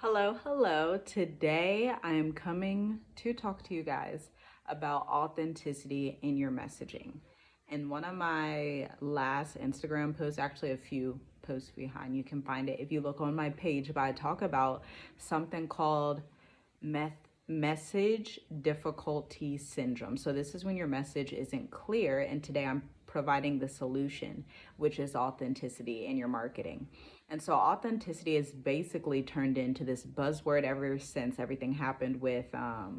Hello. Today I am coming to talk to you guys about authenticity in your messaging. In one of my last Instagram posts, actually a few posts behind, you can find it if you look on my page, but I talk about something called message difficulty syndrome. So this is when your message isn't clear, and today I'm providing the solution, which is authenticity in your marketing. And so authenticity is basically turned into this buzzword ever since everything happened with, I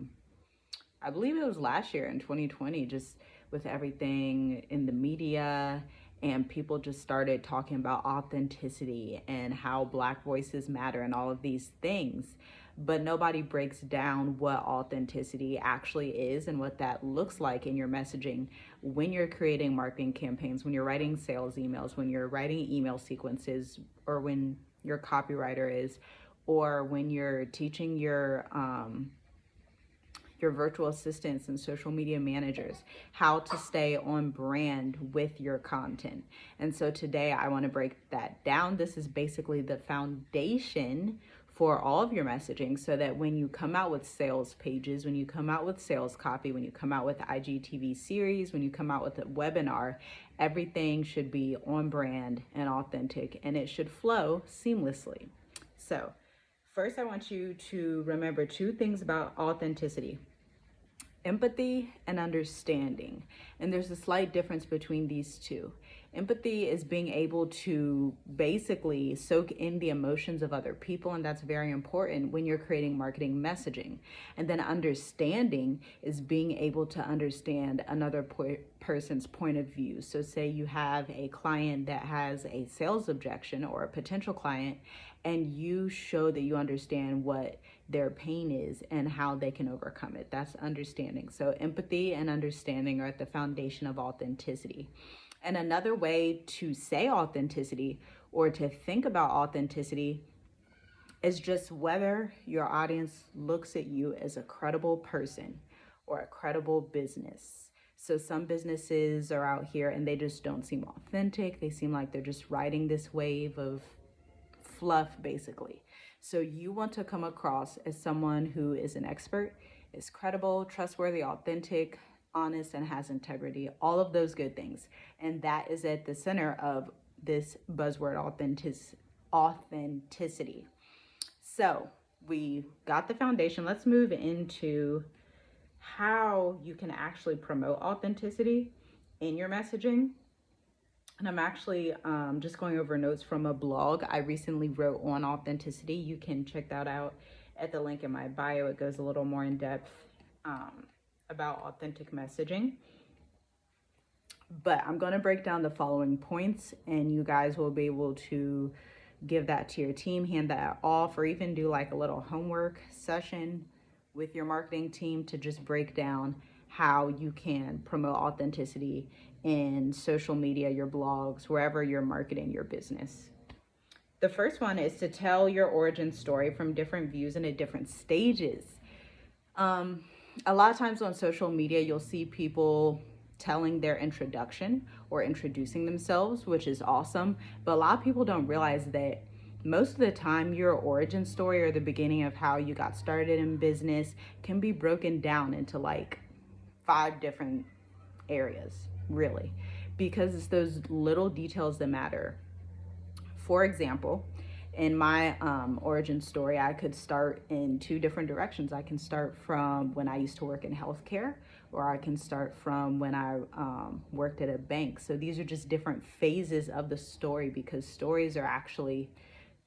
believe it was last year in 2020, just with everything in the media, and people just started talking about authenticity and how Black voices matter and all of these things. But nobody breaks down what authenticity actually is and what that looks like in your messaging when you're creating marketing campaigns, when you're writing sales emails, when you're writing email sequences, or when your copywriter is, or when you're teaching your virtual assistants and social media managers how to stay on brand with your content. And so today I want to break that down. This is basically the foundation for all of your messaging, so that when you come out with sales pages, when you come out with sales copy, when you come out with IGTV series, when you come out with a webinar, everything should be on brand and authentic, and it should flow seamlessly. So first, I want you to remember two things about authenticity: empathy and understanding. And there's a slight difference between these two. Empathy is being able to basically soak in the emotions of other people, and that's very important when you're creating marketing messaging. And then understanding is being able to understand another person's point of view. So say you have a client that has a sales objection, or a potential client, and you show that you understand what their pain is and how they can overcome it. That's understanding. So empathy and understanding are at the foundation of authenticity. And another way to say authenticity, or to think about authenticity, is just whether your audience looks at you as a credible person or a credible business. So some businesses are out here and they just don't seem authentic. They seem like they're just riding this wave of fluff, basically. So you want to come across as someone who is an expert, is credible, trustworthy, authentic, honest, and has integrity, all of those good things. And that is at the center of this buzzword, authenticity. So we got the foundation. Let's move into how you can actually promote authenticity in your messaging. And I'm actually just going over notes from a blog I recently wrote on authenticity. You can check that out at the link in my bio. It goes a little more in depth about authentic messaging. But I'm going to break down the following points, and you guys will be able to give that to your team, hand that off, or even do like a little homework session with your marketing team to just break down how you can promote authenticity in social media, your blogs, wherever you're marketing your business. The first one is to tell your origin story from different views and at different stages. A lot of times on social media, you'll see people telling their introduction or introducing themselves, which is awesome. But a lot of people don't realize that most of the time your origin story, or the beginning of how you got started in business, can be broken down into like 5 different areas, really, because it's those little details that matter. For example, in my origin story, I could start in 2 different directions. I can start from when I used to work in healthcare, or I can start from when I worked at a bank. So these are just different phases of the story, because stories are actually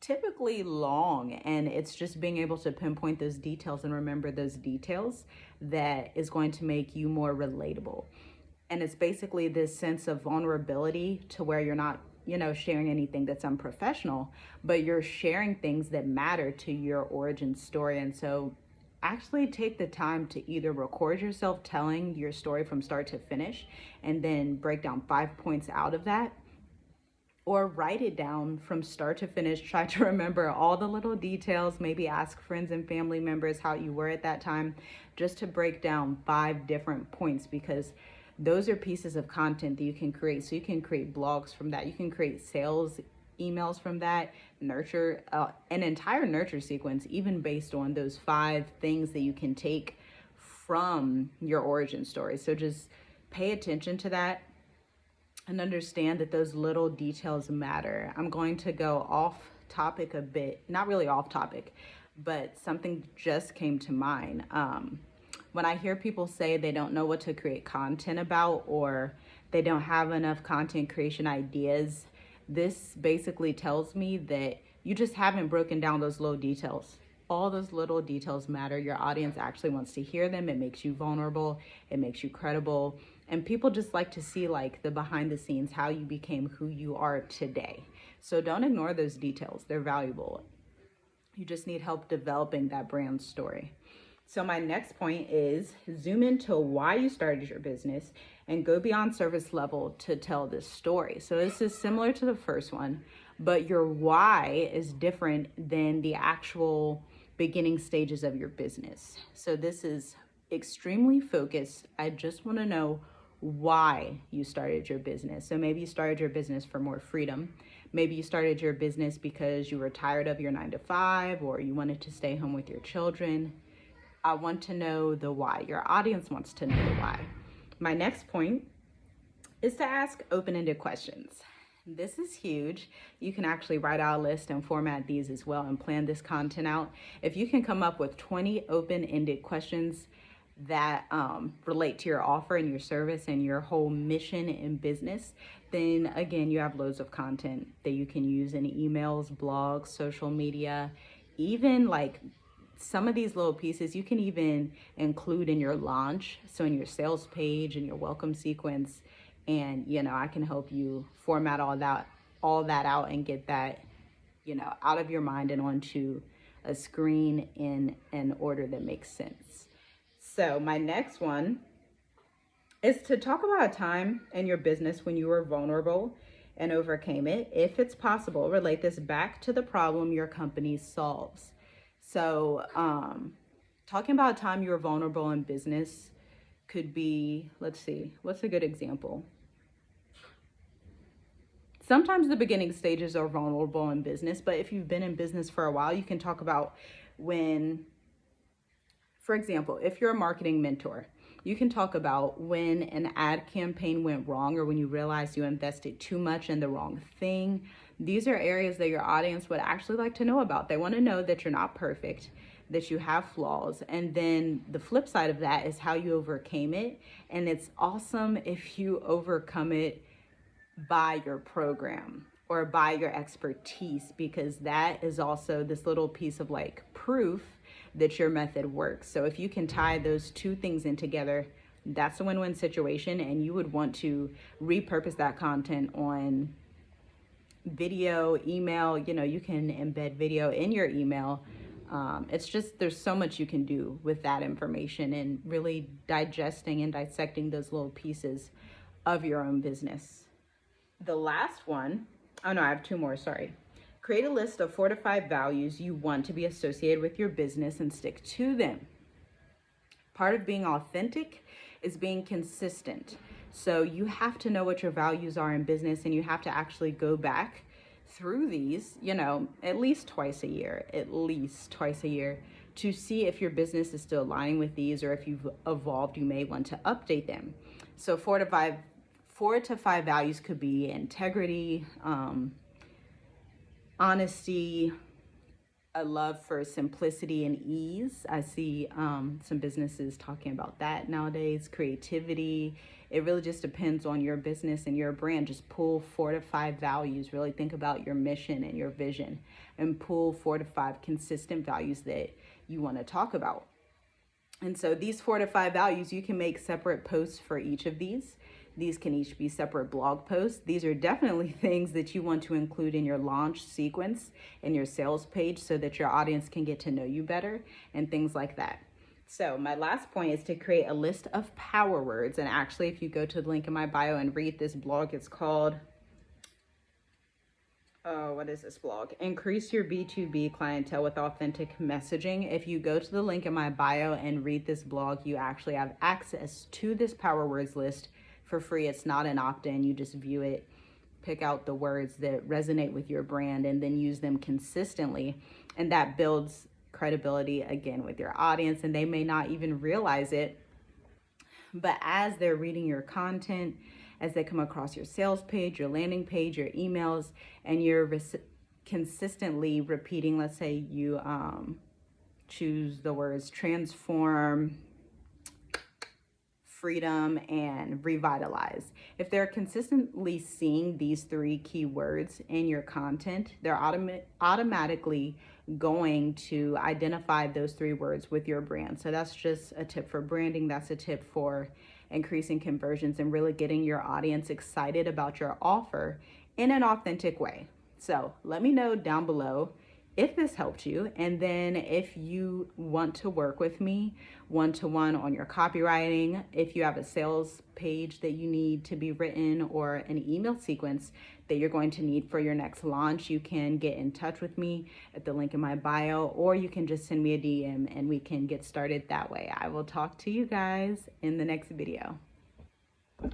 typically long, and it's just being able to pinpoint those details and remember those details that is going to make you more relatable. And it's basically this sense of vulnerability, to where you're not sharing anything that's unprofessional, but you're sharing things that matter to your origin story. And so actually take the time to either record yourself telling your story from start to finish, and then break down 5 points out of that, or write it down from start to finish. Try to remember all the little details. Maybe ask friends and family members how you were at that time, just to break down 5 different points, because those are pieces of content that you can create. So you can create blogs from that. You can create sales emails from that, nurture an entire nurture sequence, even based on those 5 things that you can take from your origin story. So just pay attention to that and understand that those little details matter. I'm going to go off topic a bit, not really off topic, but something just came to mind. When I hear people say they don't know what to create content about, or they don't have enough content creation ideas, this basically tells me that you just haven't broken down those little details. All those little details matter. Your audience actually wants to hear them. It makes you vulnerable. It makes you credible. And people just like to see like the behind the scenes, how you became who you are today. So don't ignore those details. They're valuable. You just need help developing that brand story. So my next point is zoom into why you started your business and go beyond service level to tell this story. So this is similar to the first one, but your why is different than the actual beginning stages of your business. So this is extremely focused. I just want to know why you started your business. So maybe you started your business for more freedom. Maybe you started your business because you were tired of your 9-to-5, or you wanted to stay home with your children. I want to know the why. Your audience wants to know the why. My next point is to ask open-ended questions. This is huge. You can actually write out a list and format these as well and plan this content out. If you can come up with 20 open-ended questions that relate to your offer and your service and your whole mission in business, then again, you have loads of content that you can use in emails, blogs, social media, even like some of these little pieces you can even include in your launch. So in your sales page and your welcome sequence, and I can help you format all that out and get that, out of your mind and onto a screen in an order that makes sense. So my next one is to talk about a time in your business when you were vulnerable and overcame it. If it's possible, relate this back to the problem your company solves. So talking about a time you were vulnerable in business could be, let's see, what's a good example? Sometimes the beginning stages are vulnerable in business, but if you've been in business for a while, you can talk about when, for example, if you're a marketing mentor, you can talk about when an ad campaign went wrong or when you realized you invested too much in the wrong thing. These are areas that your audience would actually like to know about. They want to know that you're not perfect, that you have flaws. And then the flip side of that is how you overcame it. And it's awesome if you overcome it by your program or by your expertise, because that is also this little piece of like proof that your method works. So if you can tie those two things in together, that's a win-win situation. And you would want to repurpose that content on video, email. You can embed video in your email. It's just, there's so much you can do with that information and really digesting and dissecting those little pieces of your own business. The last one, I have 2 more, sorry. Create a list of 4 to 5 values you want to be associated with your business and stick to them. Part of being authentic is being consistent. So you have to know what your values are in business, and you have to actually go back through these, at least twice a year, to see if your business is still aligning with these, or if you've evolved, you may want to update them. So 4 to 5 values could be integrity, honesty, a love for simplicity and ease. I see some businesses talking about that nowadays. Creativity. It really just depends on your business and your brand. Just pull 4 to 5 values. Really think about your mission and your vision, and pull 4 to 5 consistent values that you want to talk about. And so these 4 to 5 values, you can make separate posts for each of these. These can each be separate blog posts. These are definitely things that you want to include in your launch sequence and your sales page so that your audience can get to know you better and things like that. So my last point is to create a list of power words. And actually, if you go to the link in my bio and read this blog, it's called, what is this blog? Increase Your B2B Clientele with Authentic Messaging. If you go to the link in my bio and read this blog, you actually have access to this power words list for free. It's not an opt-in. You just view it pick out the words that resonate with your brand and then use them consistently. And that builds credibility again with your audience, and they may not even realize it. But as they're reading your content, as they come across your sales page, your landing page, your emails, and you're consistently repeating, let's say you choose the words transform, freedom, and revitalize. If they're consistently seeing these 3 keywords in your content, they're automatically going to identify those 3 words with your brand. So that's just a tip for branding. That's a tip for increasing conversions and really getting your audience excited about your offer in an authentic way. So let me know down below if this helped you, and then if you want to work with me one-to-one on your copywriting, if you have a sales page that you need to be written or an email sequence that you're going to need for your next launch, you can get in touch with me at the link in my bio, or you can just send me a DM and we can get started that way. I will talk to you guys in the next video.